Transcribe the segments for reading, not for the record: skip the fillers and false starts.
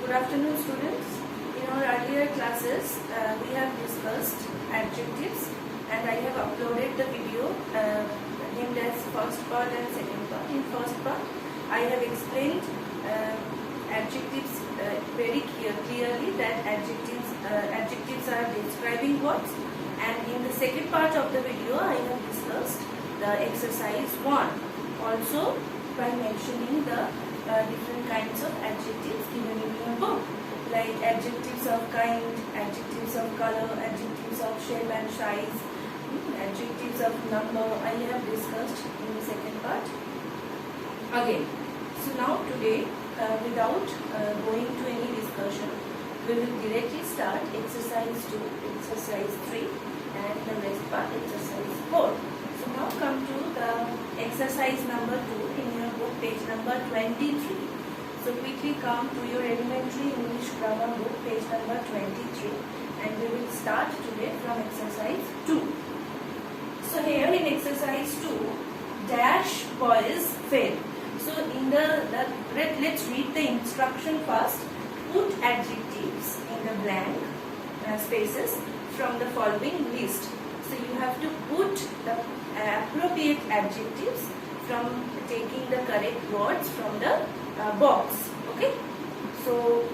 Good afternoon, students. In our earlier classes, we have discussed adjectives, and I have uploaded the video named as first part and second part. In first part, I have explained adjectives very clearly that adjectives are describing words, and in the second part of the video, I have discussed the exercise 1. Also, by mentioning the different kinds of adjectives given in your book, like adjectives of kind, adjectives of color, adjectives of shape and size, adjectives of number, I have discussed in the second part again. So now today, without going to any discussion, we will directly start exercise 2, exercise 3 and the rest part exercise 4. So now come to the exercise number 2 in your book, page number 23. So quickly come to your elementary English grammar book, page number 23, and we will start today from exercise 2. So here in exercise 2, dash boys fail. So in let's read the instruction first. Put adjectives in the blank spaces from the following list. So you have to put the appropriate adjectives from taking the correct words from the box. Okay. So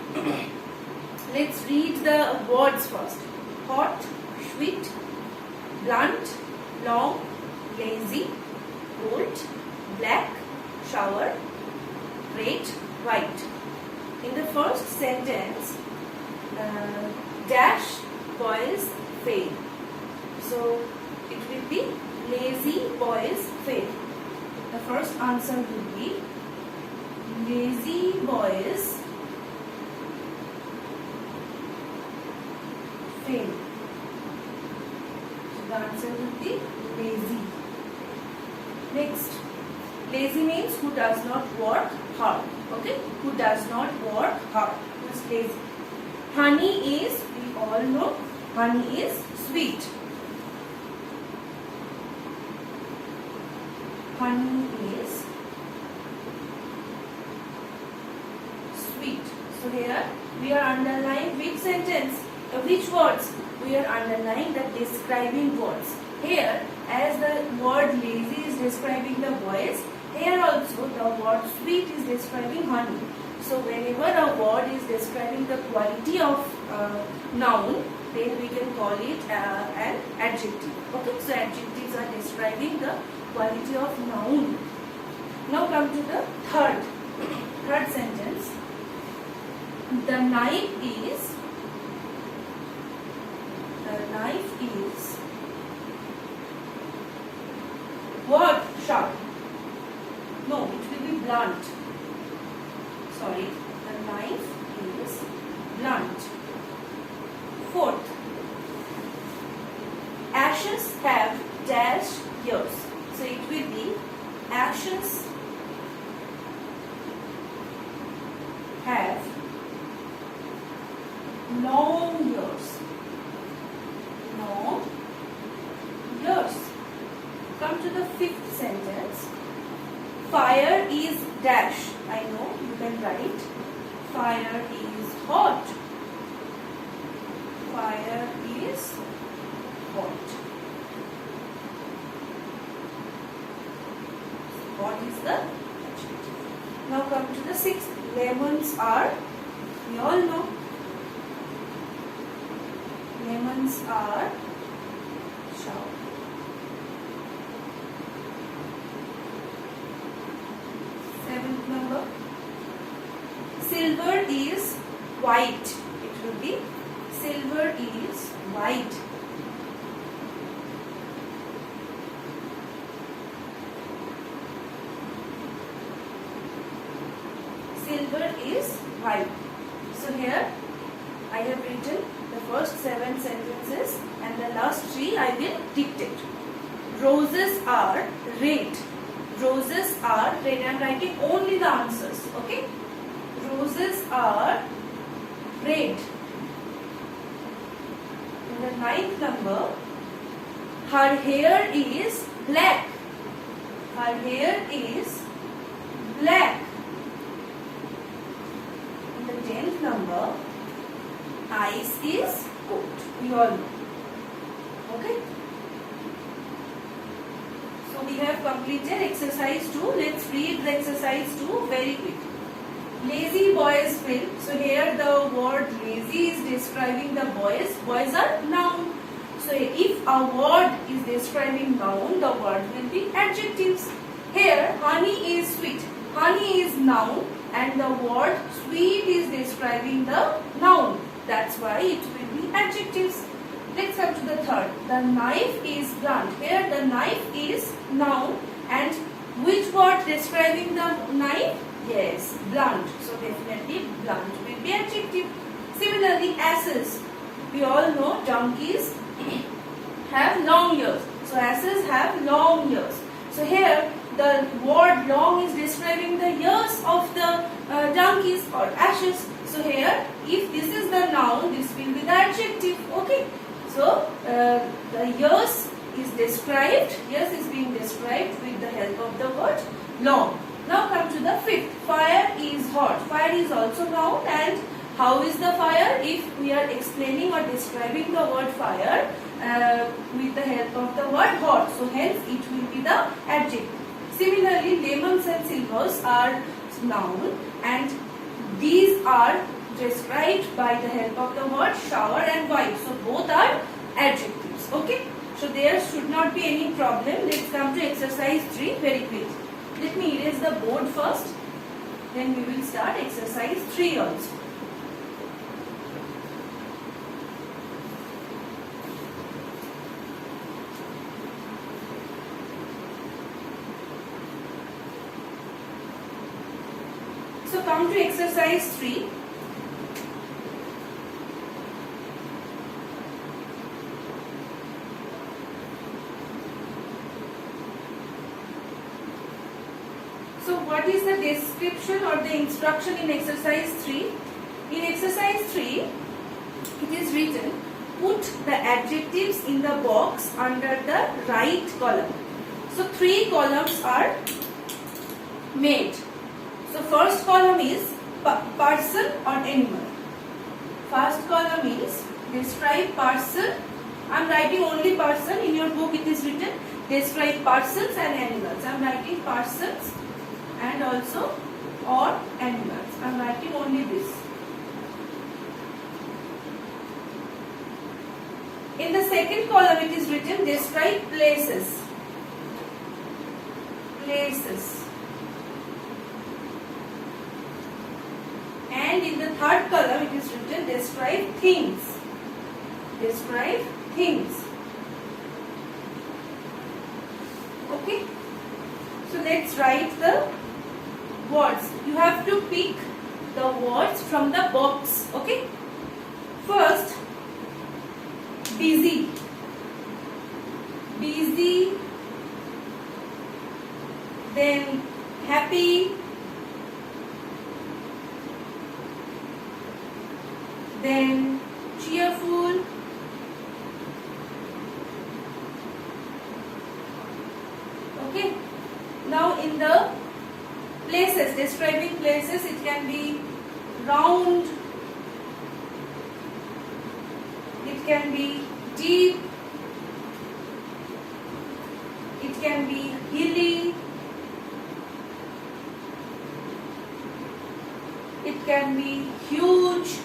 let's read the words first. Hot, sweet, blunt, long, lazy, cold, black, shower, red, white. In the first sentence, dash boys fail. So it will be lazy boys fail. The first answer will be lazy boys fail. So the answer will be lazy. Next, lazy means who does not work hard. Okay, who does not work hard. Who is lazy? Honey is, we all know, honey is sweet. Honey is sweet. So here we are underlining which sentence, which words? We are underlining the describing words. Here, as the word lazy is describing the boys, here also the word sweet is describing honey. So whenever a word is describing the quality of noun, then we can call it an adjective. Okay, so adjectives are describing the quality of noun. Now come to the third sentence. The knife is what? Sharp. No, it will be blunt. Sorry, the knife is blunt. Fourth, ashes have dash years. So it will be ashes have long years. Long years. Come to the fifth sentence. Fire is dash. I know you can write. Fire is hot. Fire is hot. What is the adjective? Now come to the sixth. Lemons are, we all know. Lemons are sharp. Seventh number. Silver is white. It will be silver is white. Silver is white. So here I have written the first 7 sentences and the last 3 I will dictate. Roses are red. Roses are red. I am writing only the answers. Okay. Roses are red. In the 9th number, her hair is black. Her hair is black. In the 10th number, ice is cold. We all know. Okay. So we have completed exercise 2. Let's read the exercise 2 very quickly. Lazy boys will. So here the word lazy is describing the boys. Boys are noun. So if a word is describing noun, the word will be adjectives. Here honey is sweet. Honey is noun and the word sweet is describing the noun. That's why it will be adjectives. Let's come to the third. The knife is blunt. Here the knife is noun and which word describing the knife? Yes, blunt. So definitely blunt will be adjective. Similarly, asses. We all know donkeys have long ears. So asses have long ears. So here the word long is describing the ears of the donkeys or asses. So here if this is the noun, this will be the adjective. Okay. So the ears is described. Ears is being described with the help of the word long. Now come to the fifth. Fire is hot. Fire is also noun and how is the fire? If we are explaining or describing the word fire with the help of the word hot. So hence it will be the adjective. Similarly, lemons and silvers are noun and these are described by the help of the word shower and white. So both are adjectives. Okay. So there should not be any problem. Let's come to exercise 3 very quickly. Let me erase the board first. Then we will start exercise 3 also. So come to exercise 3. So what is the description or the instruction in exercise 3? In exercise 3, it is written, put the adjectives in the box under the right column. So 3 columns are made. So first column is person or animal. First column is describe person. I am writing only person. In your book it is written describe persons and animals. I am writing persons and also or animals. I am writing only this. In the second column it is written describe places. Places. And in the third column it is written describe things. Describe things. Okay. So let's write the words. You have to pick the words from the box. Okay. First, busy. Busy. Then happy. Then cheerful. Okay. Now in the places, describing places, it can be round, it can be deep, it can be hilly, it can be huge,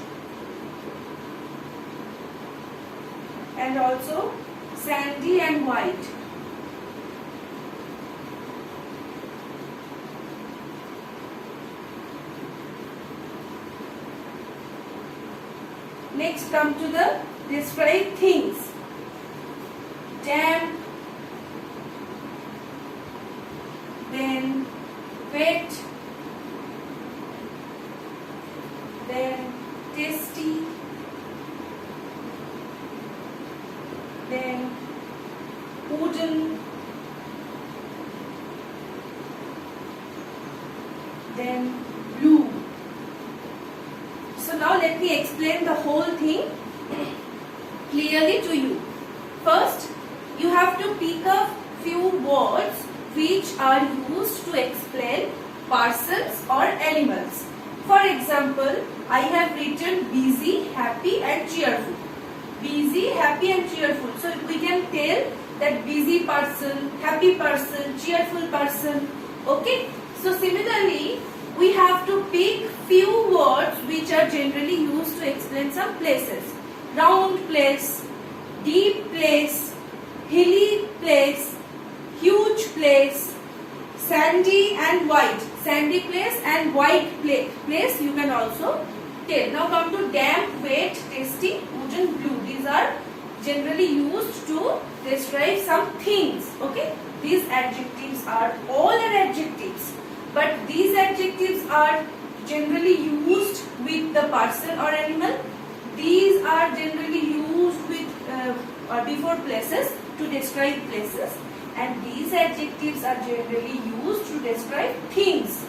and also sandy and white. Next come to the describe things. Damp, then wet, then tasty, then wooden, then blue. So now let me explain the whole thing clearly to you. First, you have to pick a few words which are used to explain persons or animals. For example, I have written busy, happy and cheerful. Busy, happy and cheerful. So we can tell that busy person, happy person, cheerful person. Okay. So similarly, we have to pick few words which are generally used to explain some places. Round place, deep place, hilly place, huge place, sandy and white. Sandy place and white place you can also tell. Now come to damp, wet, tasty, wooden, blue. These are generally used to describe some things. Okay. These adjectives are all adjectives. But these adjectives are generally used with the person or animal. These are generally used with or before places to describe places. And these adjectives are generally used to describe things.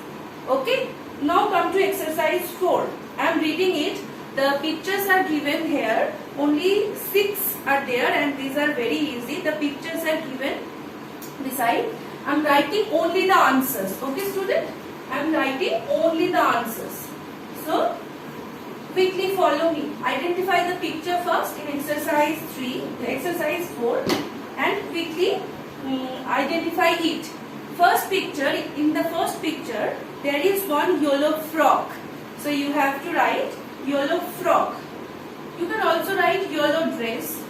Okay. Now come to exercise 4. I am reading it. The pictures are given here. Only 6 are there and these are very easy. The pictures are given beside. I am writing only the answers. Okay student? I am writing only the answers. So quickly follow me. Identify the picture first in exercise 3, exercise 4 and quickly identify it. First picture, in the first picture there is one yellow frog. So you have to write yellow frog. You can also write yellow dress.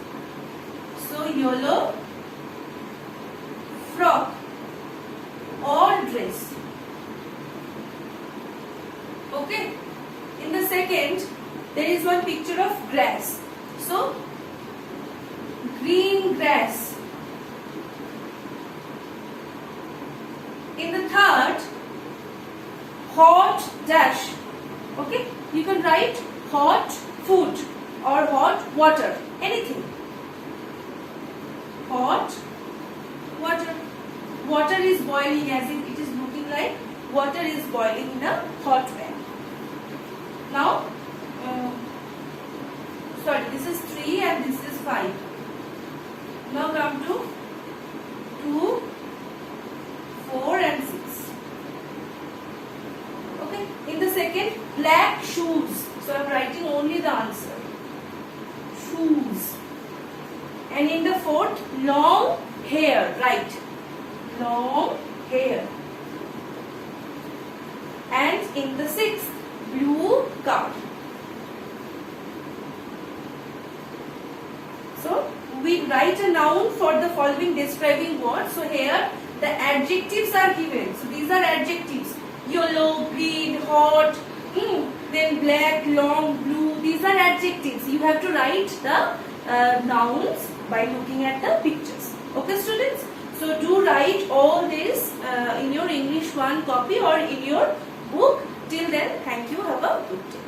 So yellow frog or dress. Okay. In the second, there is one picture of grass. So green grass. In the third, hot dash. Okay. You can write hot food or hot water. Anything. Hot water. Water is boiling, as if it is looking like water is boiling in a hot pan. Now, this is 3 and this is 5. Now come to 2, 4 and 6. Okay. In the second, black shoes. So I am writing only the answer. Shoes. And in the fourth, long hair. Right. Long hair. And in the sixth, blue car. So we write a noun for the following describing words. So here the adjectives are given. So these are adjectives. Yellow, green, hot, then black, long, blue. These are adjectives. You have to write the nouns by looking at the pictures. Okay students? So do write all this in your English 1 copy or in your book. Till then, thank you. Have a good day.